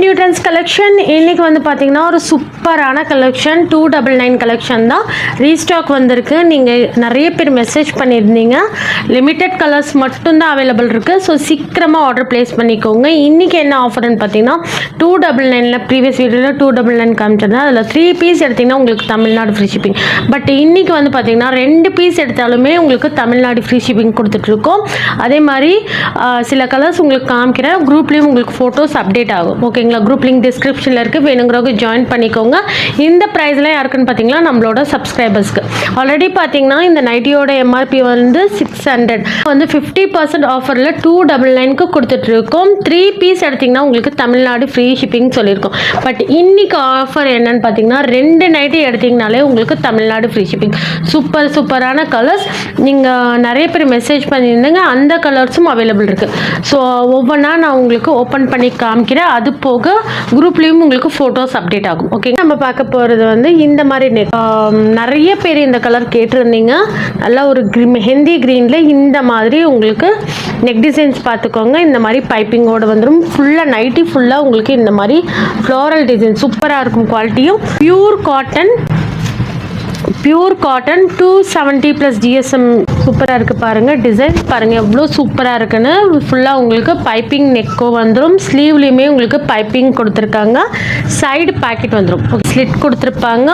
New trends collection இன்னைக்கு வந்து பார்த்தீங்கன்னா ஒரு சூப்பரான கலெக்ஷன் 299 கலெக்ஷன் தான் ரீஸ்டாக் வந்திருக்கு. நீங்கள் நிறைய பேர் மெசேஜ் பண்ணியிருந்தீங்க, லிமிட்டட் கலர்ஸ் மட்டும்தான் அவைலபிள் இருக்குது. ஸோ சீக்கிரமாக ஆர்டர் ப்ளேஸ் பண்ணிக்கோங்க. இன்றைக்கி என்ன ஆஃபர்னு பார்த்தீங்கன்னா 299 ப்ரீவியஸ் வீடியோவில் 299 காமிச்சிருந்தேன். அதில் 3 பீஸ் எடுத்திங்கன்னா உங்களுக்கு தமிழ்நாடு ஃப்ரீ ஷிப்பிங். பட் இன்றைக்கி வந்து பார்த்தீங்கன்னா 2 பீஸ் எடுத்தாலுமே உங்களுக்கு தமிழ்நாடு ஃப்ரீ ஷிப்பிங் கொடுத்துட்ருக்கோம். அதே மாதிரி சில கலர்ஸ் உங்களுக்கு காமிக்கிறேன், குரூப்லேயும் உங்களுக்கு ஃபோட்டோஸ் அப்டேட் ஆகும். ஓகேங்களா, குரூப் லிங்க் டிஸ்கிரிப்ஷனில் இருக்குது, வேணுங்கிறவங்க ஜாயின் பண்ணிக்கோங்க. இந்த ப்ரைஸ்லாம் யாருக்குன்னு பார்த்தீங்கன்னா நம்மளோட சப்ஸ்கிரைபர்ஸ்க்கு. ஆல்ரெடி பார்த்தீங்கன்னா இந்த நைட்டியோட எம்ஆர்பி வந்து 600 வந்து 50% ஆஃபரில் 299க்கு கொடுத்துட்ருக்கோம். 3 பீஸ் எடுத்திங்கன்னா உங்களுக்கு தமிழ்நாடு ஃப்ரீ ஷிப்பிங் சொல்லியிருக்கோம். பட் இன்னைக்கு ஆஃபர் என்னன்னு பார்த்தீங்கன்னா 2 நைட்டி எடுத்திங்கனாலே உங்களுக்கு தமிழ்நாடு ஃப்ரீ ஷிப்பிங். சூப்பரான கலர்ஸ். நீங்கள் நிறைய பேர் மெசேஜ் பண்ணியிருந்தீங்க, அந்த கலர்ஸும் அவைலபிள் இருக்குது. ஸோ ஒவ்வொன்றா நான் உங்களுக்கு ஓப்பன் பண்ணி காமிக்கிறேன். அது போக குரூப்லேயும் உங்களுக்கு ஃபோட்டோஸ் அப்டேட் ஆகும். ஓகே, நம்ம பார்க்க போகிறது வந்து இந்த மாதிரி நெக். நிறைய பேர் இந்த கலர் கேட்டிருந்தீங்க. நல்லா ஒரு ஹெந்தி க்ரீனில் இந்த மாதிரி உங்களுக்கு நெக் டிசைன்ஸ் பார்த்துக்கோங்க. இந்த மாதிரி பைப்பிங்கோடு வந்துடும். ஃபுல்லாக நைட்டி ஃபுல்லாக உங்களுக்கு இந்த மாதிரி ஃப்ளோரல் டிசைன் சூப்பராக இருக்கும். குவாலிட்டியும் பியூர் காட்டன் 270+ GSM சூப்பராக இருக்குது. பாருங்கள் டிசைன் பாருங்கள் எவ்வளோ சூப்பராக இருக்குன்னு. ஃபுல்லாக உங்களுக்கு பைப்பிங் நெக்கோ வந்துடும். ஸ்லீவ்லேயுமே உங்களுக்கு பைப்பிங் கொடுத்துருக்காங்க. சைடு பாக்கெட் வந்துடும். ஸ்லிட் கொடுத்துருப்பாங்க.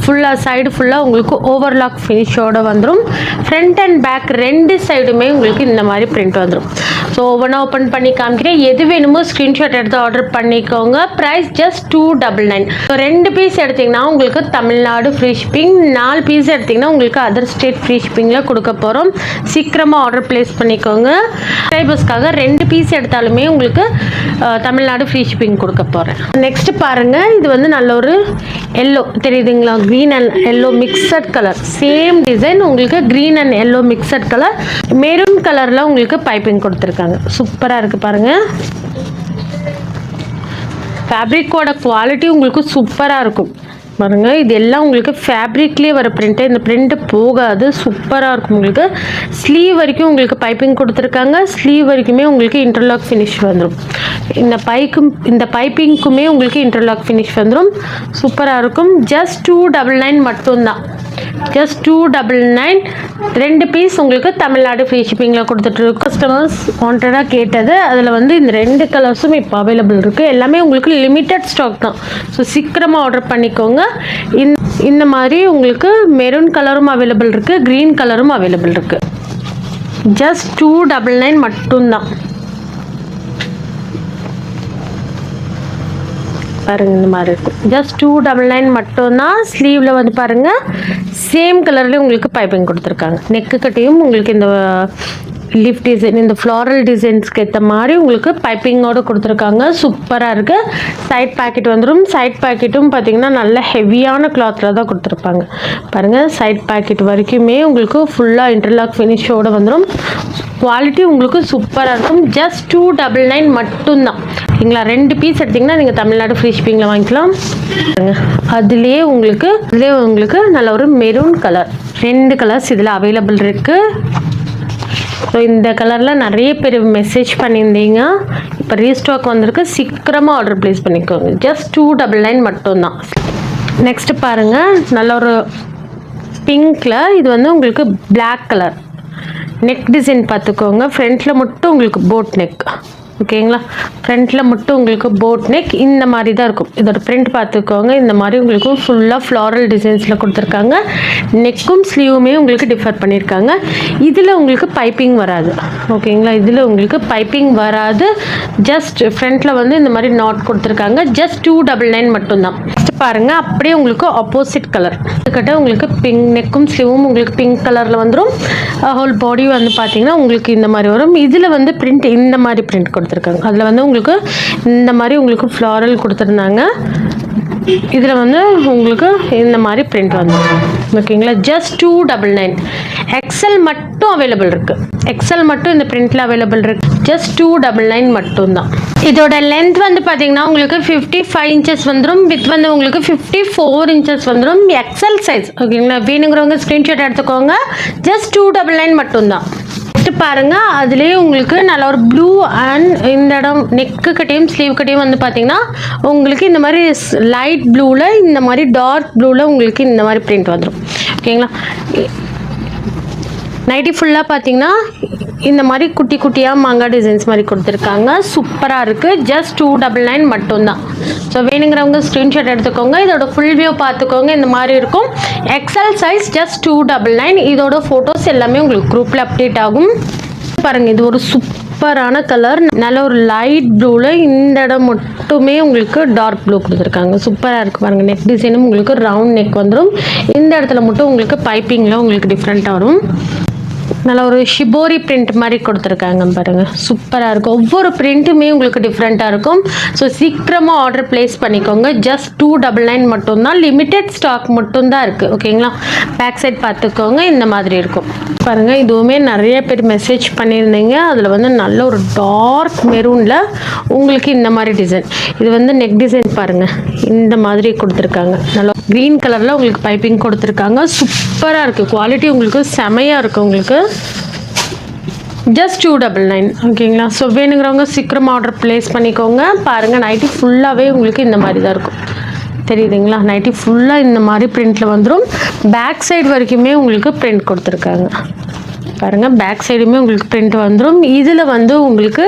ஃபுல்லாக சைடு ஃபுல்லாக உங்களுக்கு ஓவர்லாக் ஃபினிஷோடு வந்துடும். ஃப்ரண்ட் அண்ட் பேக் 2 சைடுமே உங்களுக்கு இந்த மாதிரி பிரிண்ட் வந்துடும். ஸோ ஒவ்வொன்றா ஓப்பன் பண்ணி காமிக்கிறேன். எது வேணுமோ ஸ்க்ரீன்ஷாட் எடுத்து ஆர்டர் பண்ணிக்கோங்க. Price just 299. ஸோ 2 பீஸ் எடுத்திங்கன்னா உங்களுக்கு தமிழ்நாடு ஃப்ரீ ஷிப்பிங், 4 பீஸ் எடுத்திங்கன்னா உங்களுக்கு அதர் ஸ்டேட் ஃப்ரீ ஷிப்பிங்கில் கொடுக்க போகிறோம். சீக்கிரமாக ஆர்டர் ப்ளேஸ் பண்ணிக்கோங்க. சப்ஸ்கிரைபர்ஸ்க்காக 2 பீஸ் எடுத்தாலுமே உங்களுக்கு தமிழ்நாடு ஃப்ரீ ஷிப்பிங் கொடுக்க போகிறேன். நெக்ஸ்ட் பாருங்கள், இது வந்து நல்ல ஒரு எல்லோ தெரியுதுங்களா, green and yellow mixed colour. Same design உங்களுக்கு green and yellow mixed colour. Maroon கலரில் உங்களுக்கு பைப்பிங் கொடுத்துருக்காங்க. சூப்பராக இருக்குது பாருங்கள். ஃபேப்ரிக்கோட குவாலிட்டி உங்களுக்கு சூப்பராக இருக்கும் பாருங்க. இது எல்லாம் உங்களுக்கு ஃபேப்ரிக்லேயே வர பிரிண்ட்டு. இந்த பிரிண்ட்டு போகாது, சூப்பராக இருக்கும். உங்களுக்கு ஸ்லீவ் வரைக்கும் உங்களுக்கு பைப்பிங் கொடுத்துருக்காங்க. ஸ்லீவ் வரைக்குமே உங்களுக்கு இன்டர்லாக் ஃபினிஷ் வந்துடும். இந்த பைப்பிங்க்குமே உங்களுக்கு இன்டர்லாக் ஃபினிஷ் வந்துடும். சூப்பராக இருக்கும். ஜஸ்ட் 299 மட்டும்தான். ஜஸ்ட் 299. 2 பீஸ் உங்களுக்கு தமிழ்நாடு ஃப்ரீ ஷிப்பிங்கில் கொடுத்துட்ருக்கு. கஸ்டமர்ஸ் வாண்டடாக கேட்டது. அதில் வந்து இந்த 2 கலர்ஸும் இப்போ அவைலபிள் இருக்குது. எல்லாமே உங்களுக்கு லிமிட்டட் ஸ்டாக் தான். ஸோ சீக்கிரமாக ஆர்டர் பண்ணிக்கோங்க. இந்த மாதிரி உங்களுக்கு மெரூன் கலரும் அவைலபிள் இருக்குது, க்ரீன் கலரும் அவைலபிள் இருக்குது. ஜஸ்ட் 299 மட்டும்தான். பாருங்கள் இந்த மாதிரி இருக்கும். ஜஸ்ட் 299 மட்டும்தான். ஸ்லீவில் வந்து பாருங்கள் சேம் கலர்லேயே உங்களுக்கு பைப்பிங் கொடுத்துருக்காங்க. நெக்கு கட்டையும் உங்களுக்கு இந்த லீஃப் டிசைன், இந்த ஃப்ளாரல் டிசைன்ஸ்க்கு ஏற்ற மாதிரி உங்களுக்கு பைப்பிங்கோடு கொடுத்துருக்காங்க. சூப்பராக இருக்குது. சைட் பாக்கெட் வந்துடும். சைட் பாக்கெட்டும் பார்த்திங்கன்னா நல்ல ஹெவியான கிளாத்தில் தான் கொடுத்துருப்பாங்க. பாருங்கள் சைட் பாக்கெட் வரைக்குமே உங்களுக்கு ஃபுல்லாக இன்டர்லாக் ஃபினிஷோடு வந்துடும். குவாலிட்டி உங்களுக்கு சூப்பராக இருக்கும். ஜஸ்ட் 299 மட்டும்தான். ஓகேங்களா, 2 பீஸ் எடுத்திங்கன்னா நீங்கள் தமிழ்நாடு ஃப்ரீ ஷிப்பிங்கில் வாங்கிக்கலாம். அதுலேயே உங்களுக்கு நல்ல ஒரு மெரூன் கலர், 2 கலர்ஸ் இதில் அவைலபிள் இருக்குது. ஸோ இந்த கலரில் நிறைய பேர் மெசேஜ் பண்ணியிருந்தீங்க. இப்போ ரீஸ்டாக் வந்திருக்கு. சீக்கிரமாக ஆர்டர் ப்ளேஸ் பண்ணிக்கோங்க. ஜஸ்ட் 299 மட்டும்தான். நெக்ஸ்ட்டு பாருங்கள், நல்ல ஒரு பிங்க்கில் இது வந்து உங்களுக்கு பிளாக் கலர். நெக் டிசைன் பார்த்துக்கோங்க. ஃப்ரண்ட்டில் மட்டும் உங்களுக்கு போட் நெக். ஓகேங்களா, ஃப்ரண்ட்டில் மட்டும் உங்களுக்கு போட் நெக் இந்த மாதிரி தான் இருக்கும். இதோட பிரிண்ட் பார்த்துக்கோங்க. இந்த மாதிரி உங்களுக்கு ஃபுல்லாக ஃப்ளாரல் டிசைன்ஸில் கொடுத்துருக்காங்க. நெக்கும் ஸ்லீவுமே உங்களுக்கு டிஃபர் பண்ணியிருக்காங்க. இதில் உங்களுக்கு பைப்பிங் வராது. ஓகேங்களா, இதில் உங்களுக்கு பைப்பிங் வராது. ஜஸ்ட் ஃப்ரண்ட்டில் வந்து இந்த மாதிரி நாட் கொடுத்துருக்காங்க. ஜஸ்ட் 299 மட்டும்தான். நெக்ஸ்ட் பாருங்கள், அப்படியே உங்களுக்கு ஆப்போசிட் கலர் கிட்ட உங்களுக்கு பிங்க் நெக்கும் ஸ்லீவும் உங்களுக்கு பிங்க் கலரில் வந்துடும். ஹோல் பாடி வந்து பார்த்தீங்கன்னா உங்களுக்கு இந்த மாதிரி வரும். இதில் வந்து பிரிண்ட் இந்த மாதிரி பிரிண்ட் கொடுத்துருக்காங்க. அதில் வந்து உங்களுக்கு இந்த மாதிரி உங்களுக்கு ஃப்ளாரல் கொடுத்துருந்தாங்க. இதில் வந்து உங்களுக்கு இந்த மாதிரி பிரிண்ட் வந்துடும். ஓகேங்களா, ஜஸ்ட் 299. எக்ஸல் மட்டும் அவைலபிள் இருக்குது. எக்ஸல் மட்டும் இந்த பிரிண்டில் அவைலபிள் இருக்குது. ஜஸ்ட் 299 மட்டும்தான். இதோட லென்த் வந்து பார்த்தீங்கன்னா உங்களுக்கு 55 இன்ச்சஸ் வந்துடும். வித் வந்து உங்களுக்கு 54 இன்ச்சஸ் வந்துடும். XL size. ஓகேங்களா, வேணுங்கிறவங்க ஸ்க்ரீன்ஷாட் எடுத்துக்கோங்க. ஜஸ்ட் 299 மட்டும்தான். பாருங்கள் அதுலேயே உங்களுக்கு நல்ல ஒரு ப்ளூ அண்ட் இந்த இடம் நெக்கு கட்டையும் ஸ்லீவ் கட்டையும் வந்து பார்த்தீங்கன்னா உங்களுக்கு இந்த மாதிரி லைட் ப்ளூவில் இந்த மாதிரி டார்க் ப்ளூவில் உங்களுக்கு இந்த மாதிரி பிரிண்ட் வந்துடும். ஓகேங்களா. நைட்டி ஃபுல்லாக பார்த்தீங்கன்னா இந்த மாதிரி குட்டி குட்டியாக மாங்காய் டிசைன்ஸ் மாதிரி கொடுத்துருக்காங்க. சூப்பராக இருக்குது. ஜஸ்ட் 299 மட்டும்தான். ஸோ வேணுங்கிறவங்க ஸ்க்ரீன்ஷாட் எடுத்துக்கோங்க. இதோட ஃபுல் வியூ பார்த்துக்கோங்க. இந்த மாதிரி இருக்கும். XL size just 299. இதோட ஃபோட்டோஸ் எல்லாமே உங்களுக்கு குரூப்பில் அப்டேட் ஆகும். பாருங்கள், இது ஒரு சூப்பரான கலர். நல்ல ஒரு லைட் ப்ளூவில் இந்த இடம் மட்டுமே உங்களுக்கு டார்க் ப்ளூ கொடுத்துருக்காங்க. சூப்பராக இருக்குது பாருங்கள். நெக் டிசைனும் உங்களுக்கு ரவுண்ட் நெக் வந்துடும். இந்த இடத்துல மட்டும் உங்களுக்கு பைப்பிங்கில் உங்களுக்கு டிஃப்ரெண்ட்டாக வரும். நல்ல ஒரு ஷிபோரி பிரிண்ட் மாதிரி கொடுத்துருக்காங்க பாருங்கள். சூப்பராக இருக்கும். ஒவ்வொரு பிரிண்ட்டுமே உங்களுக்கு டிஃப்ரெண்ட்டாக இருக்கும். ஸோ சீக்கிரமாக ஆர்டர் ப்ளேஸ் பண்ணிக்கோங்க. ஜஸ்ட் 299 மட்டும்தான். லிமிட்டெட் ஸ்டாக் மட்டும்தான் இருக்குது. ஓகேங்களா. பேக் சைட் பார்த்துக்கோங்க. இந்த மாதிரி இருக்கும் பாருங்கள். இதுவுமே நிறைய பேர் மெசேஜ் பண்ணியிருந்தீங்க. அதில் வந்து நல்ல ஒரு டார்க் மெரூனில் உங்களுக்கு இந்த மாதிரி டிசைன். இது வந்து நெக் டிசைன் பாருங்கள். இந்த மாதிரி கொடுத்துருக்காங்க. நல்ல க்ரீன் கலரில் உங்களுக்கு பைப்பிங் கொடுத்துருக்காங்க. சூப்பராக இருக்குது. குவாலிட்டி உங்களுக்கு செமையாக இருக்குது. உங்களுக்கு ஜஸ்ட் 299. ஓகேங்களா. ஸோ வேணுங்கிறவங்க சீக்கிரம் ஆர்டர் ப்ளேஸ் பண்ணிக்கோங்க. பாருங்கள், நைட்டி ஃபுல்லாகவே உங்களுக்கு இந்த மாதிரி தான் இருக்கும். தெரியுதுங்களா. நைட்டி ஃபுல்லாக இந்த மாதிரி பிரிண்டில் வந்துடும். பேக் சைடு வரைக்குமே உங்களுக்கு பிரிண்ட் கொடுத்துருக்காங்க பாருங்கள். பேக் சைடுமே உங்களுக்கு பிரிண்ட் வந்துடும். இதில் வந்து உங்களுக்கு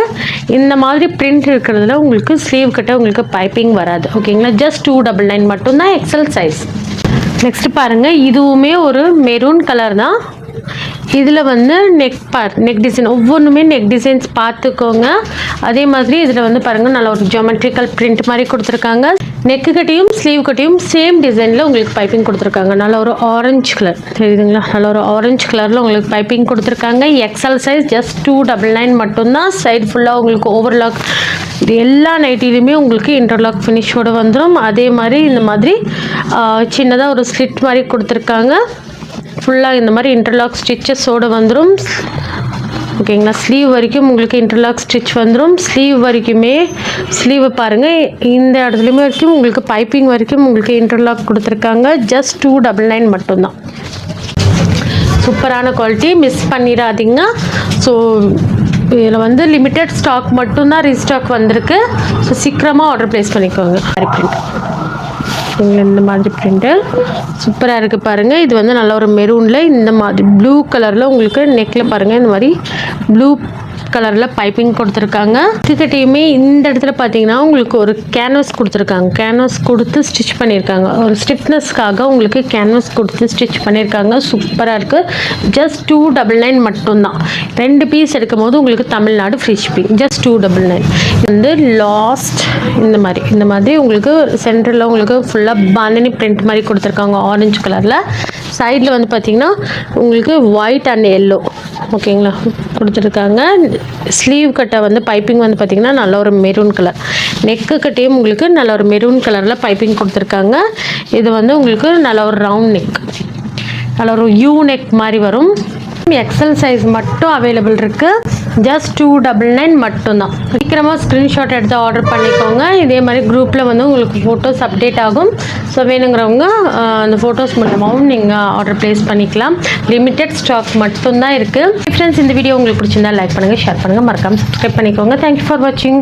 இந்த மாதிரி பிரிண்ட் இருக்கிறதுல உங்களுக்கு ஸ்லீவ் கிட்ட உங்களுக்கு பைப்பிங் வராது. ஓகேங்களா. ஜஸ்ட் 299 மட்டும்தான். XL size. நெக்ஸ்ட் பாருங்கள், இதுவுமே ஒரு மெரூன் கலர் தான். இதில் வந்து நெக் டிசைன் ஒவ்வொன்றுமே நெக் டிசைன்ஸ் பார்த்துக்கோங்க. அதே மாதிரி இதில் வந்து பாருங்கள் நல்ல ஒரு ஜியோமெட்ரிக்கல் பிரிண்ட் மாதிரி கொடுத்துருக்காங்க. நெக்கு கட்டையும் ஸ்லீவ் கட்டையும் சேம் டிசைனில் உங்களுக்கு பைப்பிங் கொடுத்துருக்காங்க. நல்ல ஒரு ஆரஞ்சு கலர் தெரியுதுங்களா. நல்ல ஒரு ஆரஞ்சு கலரில் உங்களுக்கு பைப்பிங் கொடுத்துருக்காங்க. எக்ஸல் சைஸ் ஜஸ்ட் 299 மட்டும்தான். சைடு ஃபுல்லாக உங்களுக்கு ஓவர்லாக். இது எல்லா நைட்டிலையுமே உங்களுக்கு இன்டர்லாக் ஃபினிஷோடு வந்துடும். அதே மாதிரி இந்த மாதிரி சின்னதாக ஒரு ஸ்லிட் மாதிரி கொடுத்துருக்காங்க. ஃபுல்லாக இந்த மாதிரி இன்டர்லாக் ஸ்டிச்சஸோடு வந்துடும். ஓகேங்களா. ஸ்லீவ் வரைக்கும் உங்களுக்கு இன்டர்லாக் ஸ்டிச் வந்துடும். ஸ்லீவ் வரைக்குமே ஸ்லீவை பாருங்கள். இந்த இடத்துலையுமே வரைக்கும் உங்களுக்கு பைப்பிங் வரைக்கும் உங்களுக்கு இன்டர்லாக் கொடுத்துருக்காங்க. ஜஸ்ட் 299 மட்டும்தான். சூப்பரான குவாலிட்டி. மிஸ் பண்ணிடாதீங்க. ஸோ இதில் வந்து லிமிட்டட் ஸ்டாக் மட்டும்தான் ரீஸ்டாக் வந்திருக்கு. ஸோ சீக்கிரமாக ஆர்டர் ப்ளேஸ் பண்ணிக்கோங்க. பிரிண்ட் இந்த மாதிரி பிரிண்ட்டு சூப்பராக இருக்குது பாருங்கள். இது வந்து நல்ல ஒரு மெரூனில் இந்த மாதிரி ப்ளூ கலரில் உங்களுக்கு நெக்கில் பாருங்கள் இந்த மாதிரி ப்ளூ கலரில் பைப்பிங் கொடுத்துருக்காங்க. இதுக்கிட்டையுமே இந்த இடத்துல பார்த்தீங்கன்னா உங்களுக்கு ஒரு கேன்வாஸ் கொடுத்துருக்காங்க. கேன்வாஸ் கொடுத்து ஸ்டிச் பண்ணியிருக்காங்க. ஒரு ஸ்டிஃப்னஸ்க்காக உங்களுக்கு கேன்வாஸ் கொடுத்து ஸ்டிச் பண்ணியிருக்காங்க. சூப்பராக இருக்குது. ஜஸ்ட் 299 மட்டும்தான். 2 பீஸ் எடுக்கும் போது உங்களுக்கு தமிழ்நாடு ஃப்ரீ ஷிப்பிங். ஜஸ்ட் 299. வந்து லாஸ்ட் இந்த மாதிரி உங்களுக்கு சென்டரில் உங்களுக்கு ஃபுல்லாக பாந்தினி பிரிண்ட் மாதிரி கொடுத்துருக்காங்க ஆரஞ்சு கலரில். சைடில் வந்து பார்த்திங்கன்னா உங்களுக்கு ஒயிட் அண்ட் எல்லோ ஓகேங்களா கொடுத்துருக்காங்க. ஸ்லீவ் கட்டை வந்து பைப்பிங் வந்து பார்த்திங்கன்னா நல்ல ஒரு மெரூன் கலர். நெக்கு கட்டையும் உங்களுக்கு நல்ல ஒரு மெரூன் கலரில் பைப்பிங் கொடுத்துருக்காங்க. இது வந்து உங்களுக்கு நல்ல ஒரு ரவுண்ட் நெக், நல்ல ஒரு யூ நெக் மாதிரி வரும். எக்ஸல் சைஸ் மட்டும் அவைலபிள் இருக்குது. ஜஸ்ட் 299 மட்டும்தான். சீக்கிரமாக ஸ்க்ரீன்ஷாட் எடுத்து ஆர்டர் பண்ணிக்கோங்க. இதே மாதிரி குரூப்பில் வந்து உங்களுக்கு ஃபோட்டோஸ் அப்டேட் ஆகும். ஸோ வேணுங்கிறவங்க அந்த ஃபோட்டோஸ் மூலமாகவும் நீங்கள் ஆர்டர் ப்ளேஸ் பண்ணிக்கலாம். லிமிட்டட் ஸ்டாக் மட்டும்தான் இருக்குது. ஃப்ரெண்ட்ஸ், இந்த வீடியோ உங்களுக்கு பிடிச்சிருந்தா லைக் பண்ணுங்கள், ஷேர் பண்ணுங்கள், மறக்காமல் சப்ஸ்கிரைப் பண்ணிக்கோங்க. தேங்க்யூ ஃபார் வாட்சிங்.